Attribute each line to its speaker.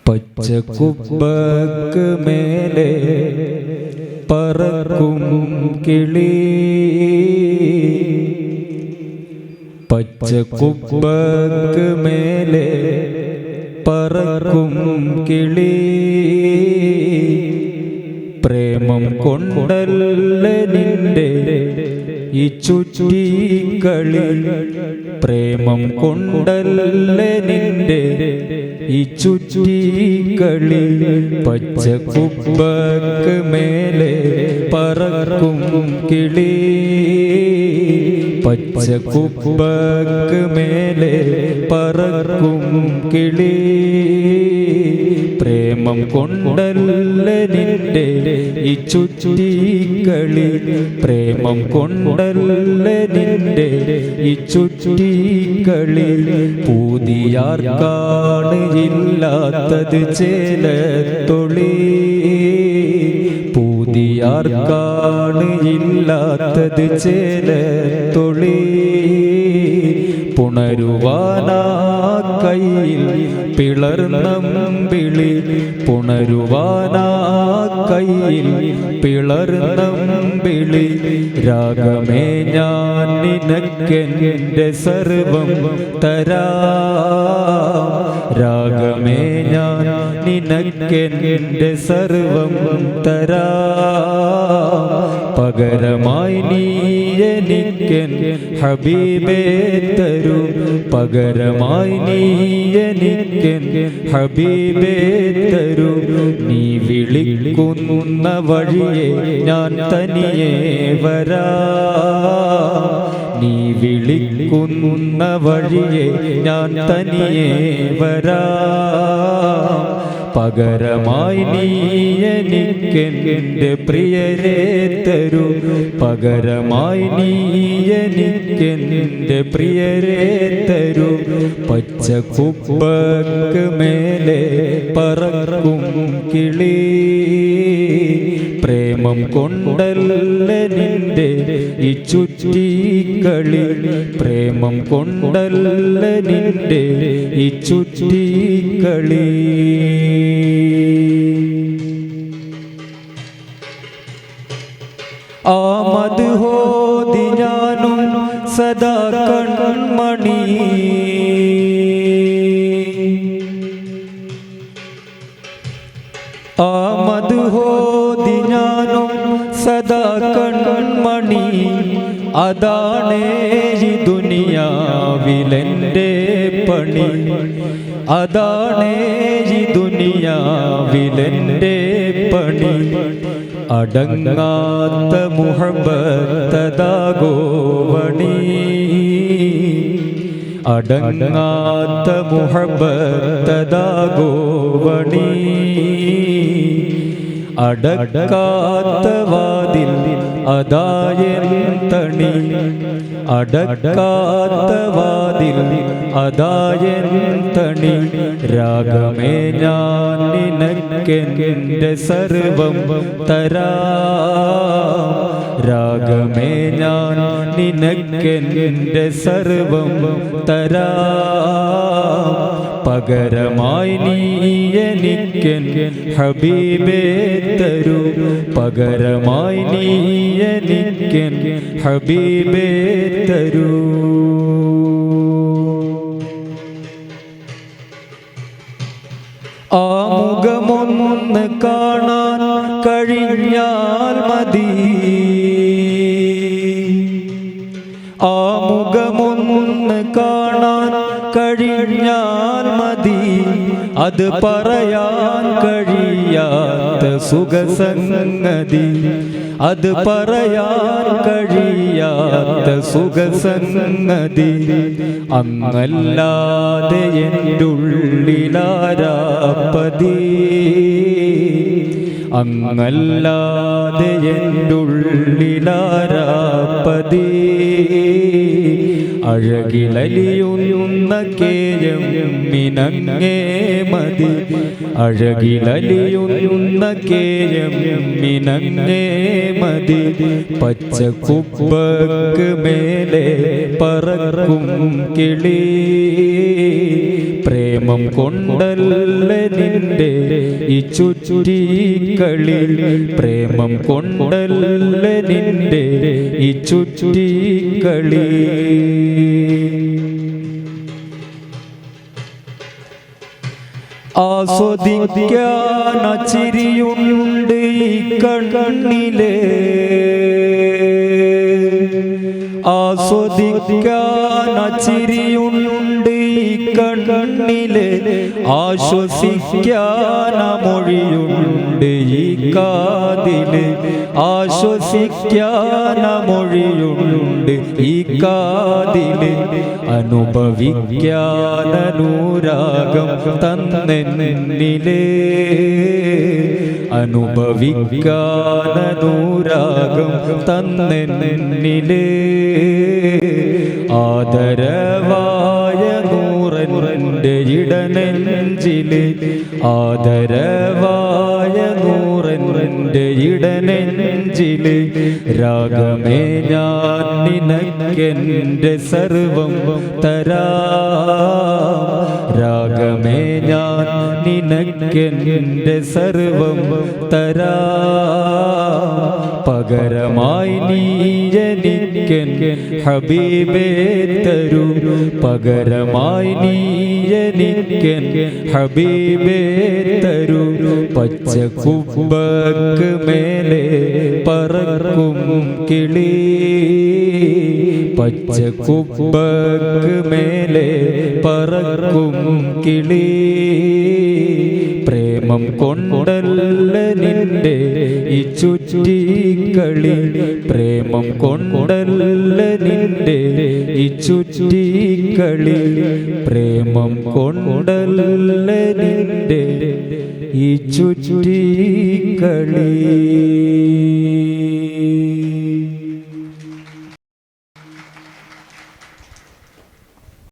Speaker 1: പച്ചക്കുബ്ബക്ക് മേലെ പറക്കും കിളി, പച്ചക്കുബ്ബക്ക് മേലെ പറക്കും കിളി, പ്രേമം കൊണ്ടല്ല നിന്റെ ഈ ചുറ്റിക്കളി, പ്രേമം കൊണ്ടല്ല നിന്റെ ഈ ചുറ്റിക്കളി, പച്ചക്കുബ്ബക്ക് മേലെ പറക്കും കിളി, പച്ചക്കുബ്ബക്ക് മേലെ പറക്കും കിളി, പ്രേമം കൊണ്ടല്ല നിന്റെ ഈ ചുറ്റിക്കളി, പ്രേമം കൊണ്ടല്ല നിന്റെ ഈ ചുറ്റിക്കളി, പൂതിയാർക്കാണ് ഇല്ലാത്തത് ചേലത്തൊളി, പൂതിയാർക്കാണ് ഇല്ലാത്തത് ചേലത്തൊളി, പുണരുവാനാ കയ്യിൽ പിളർന്നമ്പിളി, പുണരുവാനാ കയ്യിൽ പിളർന്നമ്പിളി, രാഗമേ ഞാൻ നിനക്കെന്റെ സർവം തരാം, രാഗമേ ഞാൻ നിനക്കെന്റെ സർവം തരാം, പകരമായി നീ എനിക്കെൻ ഹബീബേ തരൂ, പകരമായി നീ എനിക്കെൻ ഹബീബേ തരൂ, നീ വിളിക്കുന്ന വഴിയെ ഞാൻ തനിയെ വരാം, നീ വിളിക്കുന്ന വഴിയെ ഞാൻ തനിയെ വരാം, പകരമായി നീ എനിക്കെന്റെ പ്രിയരെ തരൂ, പകരമായി നീ എനിക്കെന്റെ പ്രിയരെ തരൂ, പച്ചക്കുബ്ബക്ക് മേലെ പറക്കും കിളി, പ്രേമം കൊണ്ടല്ല നിന്റെ ഈ ചുറ്റിക്കളി, പ്രേമം കൊണ്ടല്ല നിന്റെ ഈ ചുറ്റിക്കളി. ആമത് ഹോതി ഞാനും സദാ കൺമണി, ആമത് ഹോതി ഞാനും സദാ കൺമണി, അതാണേ ഈ ദുനിയാവിലെന്റെ പണി, അതാണേ ഈ ദുനിയാവിലെന്റെ പണി, അടങ്ങാത്ത മുഹബ്ബത്തതാഗോവണി, അടങ്ങാത്ത മുഹബ്ബത്തതാഗോവണി, അടക്കാത്ത വാതിൽ അതായൻ തണി, അടക്കാത്ത വാതിൽ അതായൻ തണി, രാഗമേ ഞാൻ നിനക്കെന്റെ സർവം തരാം, രാഗമേ ഞാൻ നിനക്കെന്റെ സർവം തരാം, പകരമായി നീ എനിക്കെൻ ഹബീബേ തരൂ, പകരമായി നീ എനിക്കെൻ ഹബീബേ തരൂ. ആ മുഖമൊന്ന് കാണാൻ കഴിഞ്ഞാൽ മതി, ആ മുഖമൊന്ന് കാണാൻ കഴിഞ്ഞാൽ മതി, അത് പറയാൻ കഴിയാത്ത സുഖസംഗതി, അത് പറയാൻ കഴിയാത്ത സുഖസംഗതി, അങ്ങല്ലാതെ എൻ്റെ ഉള്ളിലാരാപ്പതി, അങ്ങല്ലാതെ എൻ്റെ ഉള്ളിലാരാപ്പതി, അഴകിലലിയുന്ന കേയം മിനങ്ങേ മതി, അഴകിലലിയുന്ന കേയം മിനങ്ങേ മതി, പച്ചക്കുബ്ബക്ക് മേലെ പറക്കും കിളി, പ്രേമം കൊണ്ടല്ല നിന്റെ നിന്റെ ഈ ചുറ്റിക്കളി പ്രേമം കൊണ്ടല്ല നിന്റെ ഈ ചുറ്റിക്കളി ആസ്വദിക്കാൻ ചിരിയുണ്ട് ഈ കണ്ണിലെ ആസ്വദിക്കാൻ ചിരിയുണ്ട് ഈ കണ്ണിലെ ആശ്വസിക്കാൻ മൊഴിയുണ്ട് ഈ കാതില് ആശ്വസിക്കാൻ മൊഴിയുണ്ട് ഈ കാതില് അനുഭവിക്കാൻ അനുരാഗം തന്നെന്നിലേ അനുഭവിക്കാൻ അനുരാഗം തന്നെന്നിലേ ആദരവായ നൂറൻ്റെ ഇടനെഞ്ചില് ആദരവായ നൂറൻ്റെ ഇടനെഞ്ചില് രാഗമേ ഞാൻ നിനക്കെൻ്റെ സർവം തരാം രാഗമേ ഞാൻ നിനക്കെൻ്റെ സർവം തരാം പകരമായി നീ എനിക്കെൻ ഹബീബേ തരൂ പകരമായി നീ എനിക്കെൻ ഹബീബേ തരൂ പച്ച കുബ്ബക്ക് മേലെ പറക്കും കിളി പച്ച കുബ്ബക്ക് മേലെ പറക്കും കിളി പ്രേമം കൊണ്ടല്ല നിന്റെ ഈ ചുറ്റിക്കളി പ്രേമം കൊണ്ടല്ല നിന്റെ ഈ ചുറ്റിക്കളി പ്രേമം കൊണ്ടല്ല നിന്റെ ഈ ചുറ്റിക്കളി